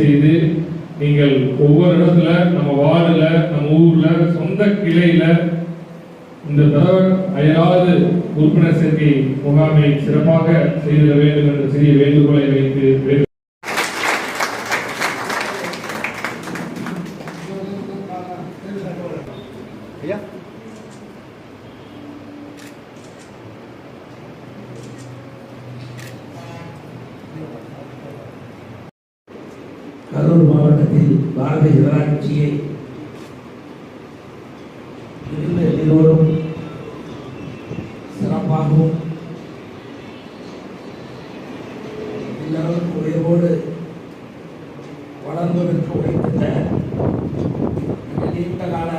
செய்து நீங்கள் ஒவ்வொரு இடத்துல நம்ம வார்டுல நம்ம ஊர்ல சொந்த கிளையில இந்த தடவை அயராது உறுப்பினர் சேர்க்கை முகாமை சிறப்பாக செய்திட வேண்டும் என்ற சிறிய வேண்டுகோளை வைத்து கரூர் மாவட்டத்தில் பாரதிய ஜனதா கட்சியை எல்லோரும் சிறப்பாகவும் எல்லாரும் உயர்வோடு வளர்ந்ததற்கு உழைத்த நீண்ட கால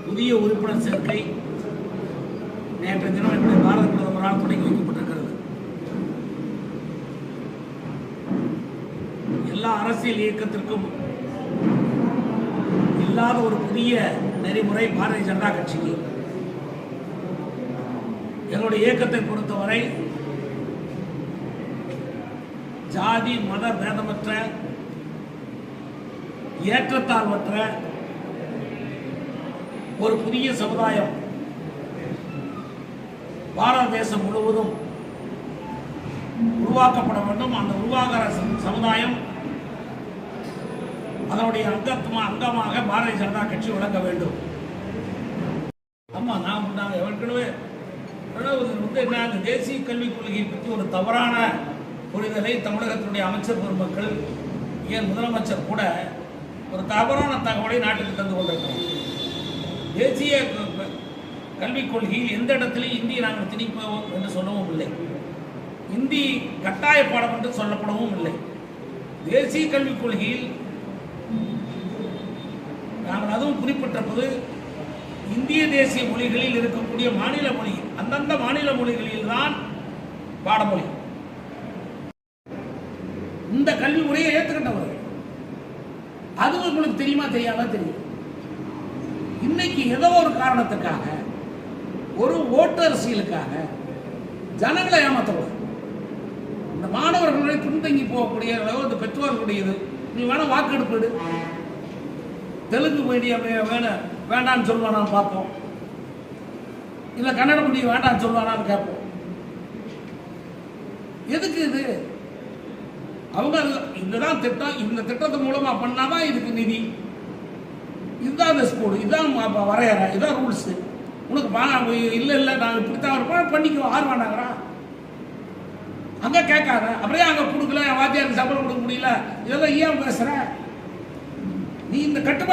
புதிய உறுப்பினர் சேர்க்கை நேற்று தினம் என்னுடைய பாரத பிரதமரால் தொடங்கி வைக்கப்பட்டிருக்கிறது. எல்லா அரசியல் இயக்கத்திற்கும் இல்லாத ஒரு புதிய நெறிமுறை பாரதிய ஜனதா கட்சிக்கு. எங்களுடைய இயக்கத்தை பொறுத்தவரை ஜாதி மத பேதமற்ற ஏற்றத்தாழ்வற்ற ஒரு புதிய சமுதாயம் பாரத தேசம் முழுவதும் உருவாக்கப்பட வேண்டும். அந்த உருவாகிற சமுதாயம் அதனுடைய அங்கமாக பாரதிய ஜனதா கட்சி விளங்க வேண்டும். ஆமா, நாங்கள் ஏற்கனவே என்ன தேசிய கல்விக் கொள்கையை பற்றி ஒரு தவறான புரிதலை தமிழகத்தினுடைய அமைச்சர் பெருமக்கள், ஏன் முதலமைச்சர் கூட ஒரு தவறான தகவலை நாட்டுக்கு தந்து கொண்டிருக்கிறோம். தேசிய கல்விக் கொள்கையில் எந்த இடத்திலையும் இந்தியை நாங்கள் திணிப்போம் என்று சொல்லவும் இல்லை, இந்தி கட்டாய பாடம் என்று சொல்லப்படவும் இல்லை. தேசிய கல்விக் கொள்கையில் நாங்கள் அதுவும் குறிப்பிட்டிருப்பது இந்திய தேசிய மொழிகளில் இருக்கக்கூடிய மாநில மொழி, அந்தந்த மாநில மொழிகளில் தான் பாடமொழி. இந்த கல்வி முறையை ஏற்றுக்கிட்டவர்கள் அது உங்களுக்கு தெரியுமா தெரியாதா தெரியும். இன்னைக்கு ஏதோ ஒரு காரணத்துக்காக ஒரு ஓட்டு அரசியலுக்காக ஜனங்களை ஏமாற்றக்கூடாது. இந்த மாணவர்களுடைய பின்தங்கி போகக்கூடிய இந்த பெற்றோர்களுடையது. நீ வேணா வாக்கெடுப்பு தெலுங்கு மீடியம் வேண்டான்னு சொல்லுவானா பார்ப்போம், இல்ல கன்னட மீடியம் வேண்டான்னு சொல்லுவானான்னு கேட்போம். எதுக்கு இது? அவங்க இதுதான் திட்டம், இந்த திட்டத்தின் மூலமா பண்ணாதான் இதுக்கு நிதி, இதுதான் இந்த ஸ்கூல், இதுதான் வரையறை, இதுதான் ரூல்ஸ். உனக்கு இல்லை நாங்கள் இப்படித்தான் இருப்போம் பண்ணிக்கோ, ஆறு வேண்டாங்கிறா அங்கே கேட்காத. அப்படியே அங்கே கொடுக்கல, வாத்தியாருக்கு சம்பளம் கொடுக்க முடியல, இதெல்லாம் ஏன் பேசுற? நீ இந்த கட்டுப்பாடு